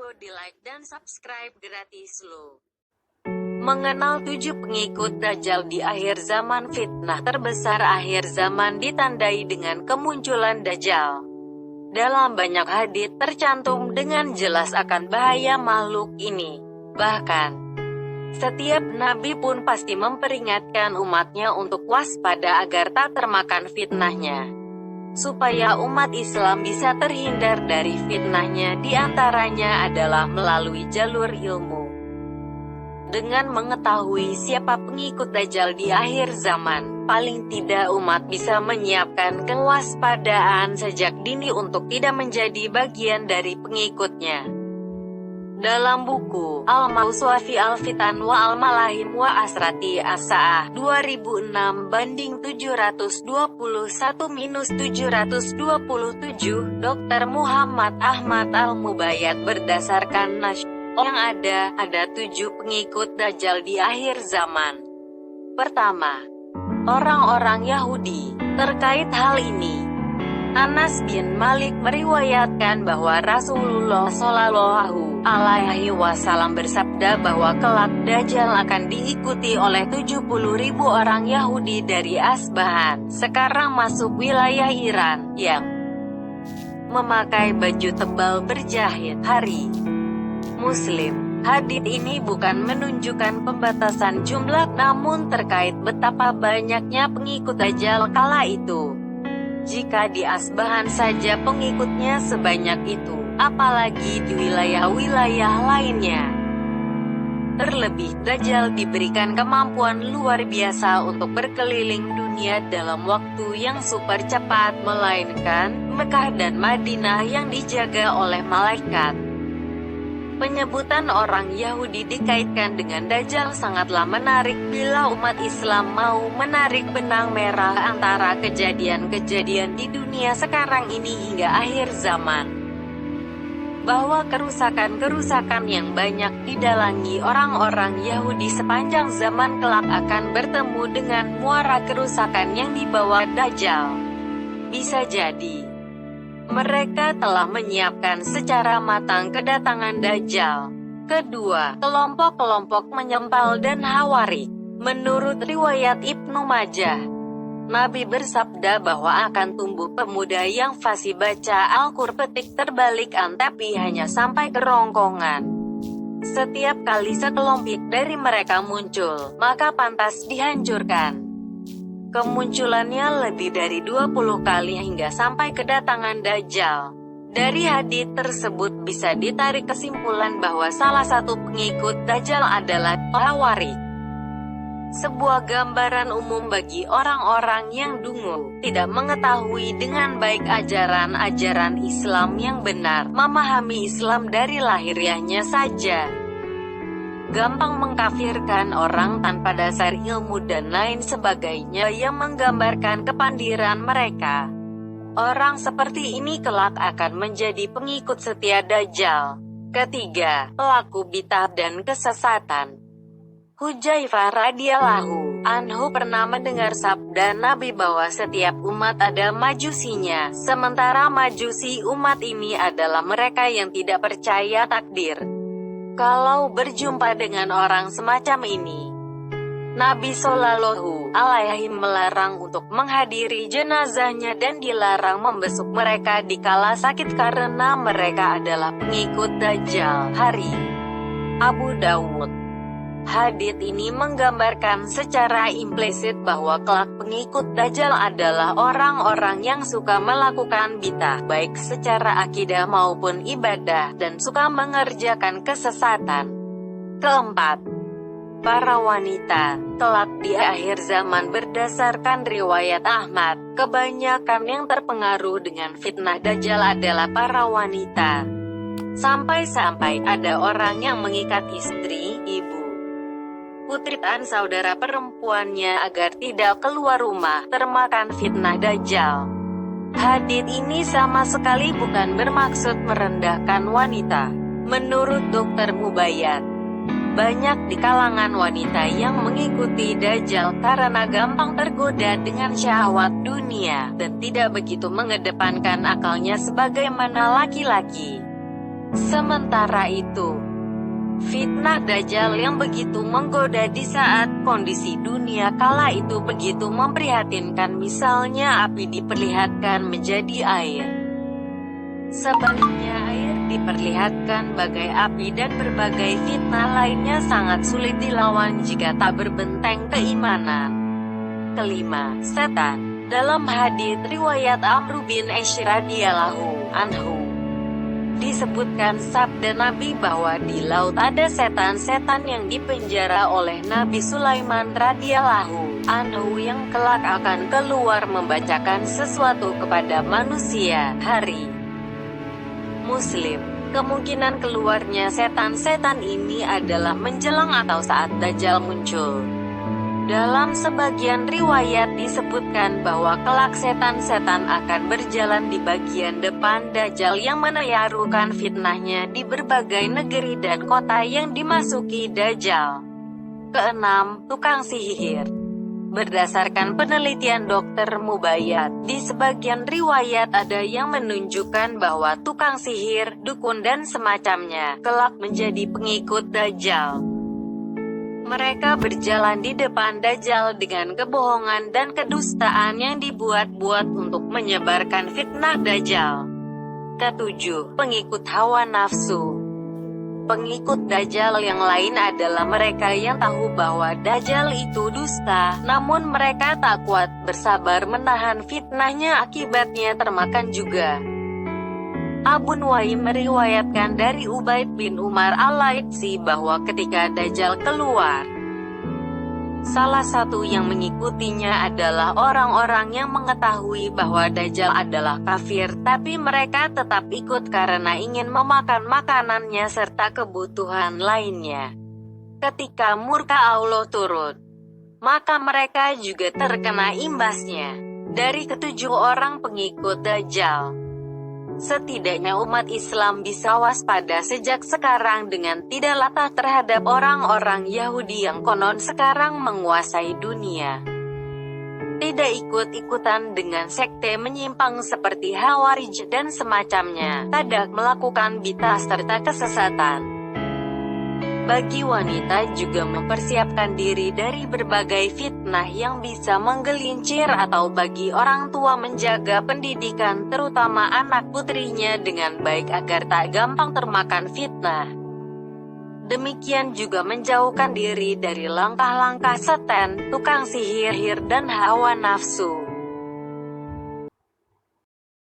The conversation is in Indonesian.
video di like dan subscribe gratis loh. Mengenal 7 pengikut Dajjal di akhir zaman. Fitnah terbesar akhir zaman ditandai dengan kemunculan Dajjal. Dalam banyak hadits tercantum dengan jelas akan bahaya makhluk ini. Bahkan, setiap nabi pun pasti memperingatkan umatnya untuk waspada agar tak termakan fitnahnya. Supaya umat Islam bisa terhindar dari fitnahnya, diantaranya adalah melalui jalur ilmu. Dengan mengetahui siapa pengikut Dajjal di akhir zaman, paling tidak umat bisa menyiapkan kewaspadaan sejak dini untuk tidak menjadi bagian dari pengikutnya. Dalam buku Al-Mawsu'a Al-Fitan wa Al-Malahim wa Asrati As-Sa'ah 2006-721-727, Dr. Muhammad Ahmad Al-Mubayyad berdasarkan yang ada 7 pengikut Dajjal di akhir zaman. Pertama, orang-orang Yahudi. Terkait hal ini, Anas bin Malik meriwayatkan bahwa Rasulullah Shallallahu Alaihi Wasallam bersabda bahwa kelak Dajjal akan diikuti oleh 70.000 orang Yahudi dari Asbahan, sekarang masuk wilayah Iran, yang memakai baju tebal berjahit. Hari Muslim. Hadits ini bukan menunjukkan pembatasan jumlah, namun terkait betapa banyaknya pengikut Dajjal kala itu. Jika di Asbahan saja pengikutnya sebanyak itu, apalagi di wilayah-wilayah lainnya. Terlebih, Dajjal diberikan kemampuan luar biasa untuk berkeliling dunia dalam waktu yang super cepat, melainkan Mekah dan Madinah yang dijaga oleh malaikat. Penyebutan orang Yahudi dikaitkan dengan Dajjal sangatlah menarik bila umat Islam mau menarik benang merah antara kejadian-kejadian di dunia sekarang ini hingga akhir zaman. Bahwa kerusakan-kerusakan yang banyak didalangi orang-orang Yahudi sepanjang zaman kelak akan bertemu dengan muara kerusakan yang dibawa Dajjal. Bisa jadi mereka telah menyiapkan secara matang kedatangan Dajjal. Kedua, kelompok-kelompok menyempal dan Hawarik. Menurut riwayat Ibnu Majah, Nabi bersabda bahwa akan tumbuh pemuda yang fasih baca Al-Qur'an petik terbalikan tapi hanya sampai kerongkongan. Setiap kali sekelompok dari mereka muncul, maka pantas dihancurkan. Kemunculannya lebih dari 20 kali hingga sampai kedatangan Dajjal. Dari hadits tersebut bisa ditarik kesimpulan bahwa salah satu pengikut Dajjal adalah Hawarik. Sebuah gambaran umum bagi orang-orang yang dungu, tidak mengetahui dengan baik ajaran-ajaran Islam yang benar, memahami Islam dari lahiriahnya saja, gampang mengkafirkan orang tanpa dasar ilmu dan lain sebagainya yang menggambarkan kepandiran mereka. Orang seperti ini kelak akan menjadi pengikut setia Dajjal. Ketiga, pelaku bid'ah dan kesesatan. Hudzaifah radhiyallahu anhu pernah mendengar sabda Nabi bahwa setiap umat ada majusinya, sementara majusi umat ini adalah mereka yang tidak percaya takdir. Kalau berjumpa dengan orang semacam ini, Nabi Shallallahu Alaihi melarang untuk menghadiri jenazahnya dan dilarang membesuk mereka dikala sakit karena mereka adalah pengikut Dajjal. Hari Abu Dawud. Hadits ini menggambarkan secara implisit bahwa kelak pengikut Dajjal adalah orang-orang yang suka melakukan bid'ah, baik secara akidah maupun ibadah, dan suka mengerjakan kesesatan. Keempat, para wanita. Kelak di akhir zaman berdasarkan riwayat Ahmad, kebanyakan yang terpengaruh dengan fitnah Dajjal adalah para wanita. Sampai-sampai ada orang yang mengikat istri, ibu, putri dan saudara perempuannya agar tidak keluar rumah, termakan fitnah Dajjal. Hadits ini sama sekali bukan bermaksud merendahkan wanita. Menurut Dr. Mubayyad, banyak di kalangan wanita yang mengikuti Dajjal karena gampang tergoda dengan syahwat dunia, dan tidak begitu mengedepankan akalnya sebagaimana laki-laki. Sementara itu, fitnah Dajjal yang begitu menggoda di saat kondisi dunia kala itu begitu memprihatinkan, misalnya api diperlihatkan menjadi air. Sebaliknya air diperlihatkan bagai api, dan berbagai fitnah lainnya sangat sulit dilawan jika tak berbenteng keimanan. Kelima, setan. Dalam hadits riwayat Amr bin Aish radhiyallahu anhu, disebutkan sabda Nabi bahwa di laut ada setan-setan yang dipenjara oleh Nabi Sulaiman radhiyallahu anhu yang kelak akan keluar membacakan sesuatu kepada manusia. Hari Muslim. Kemungkinan keluarnya setan-setan ini adalah menjelang atau saat Dajjal muncul. Dalam sebagian riwayat disebutkan bahwa kelak setan-setan akan berjalan di bagian depan Dajjal yang menayarukan fitnahnya di berbagai negeri dan kota yang dimasuki Dajjal. Keenam, tukang sihir. Berdasarkan penelitian Dr. Mubayyad, di sebagian riwayat ada yang menunjukkan bahwa tukang sihir, dukun dan semacamnya, kelak menjadi pengikut Dajjal. Mereka berjalan di depan Dajjal dengan kebohongan dan kedustaan yang dibuat-buat untuk menyebarkan fitnah Dajjal. Ketujuh, pengikut hawa nafsu. Pengikut Dajjal yang lain adalah mereka yang tahu bahwa Dajjal itu dusta, namun mereka tak kuat bersabar menahan fitnahnya, akibatnya termakan juga. Abu Nuaim meriwayatkan dari Ubaid bin Umar al-Laitsi bahwa ketika Dajjal keluar, salah satu yang mengikutinya adalah orang-orang yang mengetahui bahwa Dajjal adalah kafir, tapi mereka tetap ikut karena ingin memakan makanannya serta kebutuhan lainnya. Ketika murka Allah turun, maka mereka juga terkena imbasnya. Dari ketujuh orang pengikut Dajjal, setidaknya umat Islam bisa waspada sejak sekarang dengan tidak latah terhadap orang-orang Yahudi yang konon sekarang menguasai dunia. Tidak ikut-ikutan dengan sekte menyimpang seperti Khawarij dan semacamnya, tidak melakukan bid'ah serta kesesatan. Bagi wanita juga mempersiapkan diri dari berbagai fitnah yang bisa menggelincir, atau bagi orang tua menjaga pendidikan terutama anak putrinya dengan baik agar tak gampang termakan fitnah. Demikian juga menjauhkan diri dari langkah-langkah setan, tukang sihir dan hawa nafsu.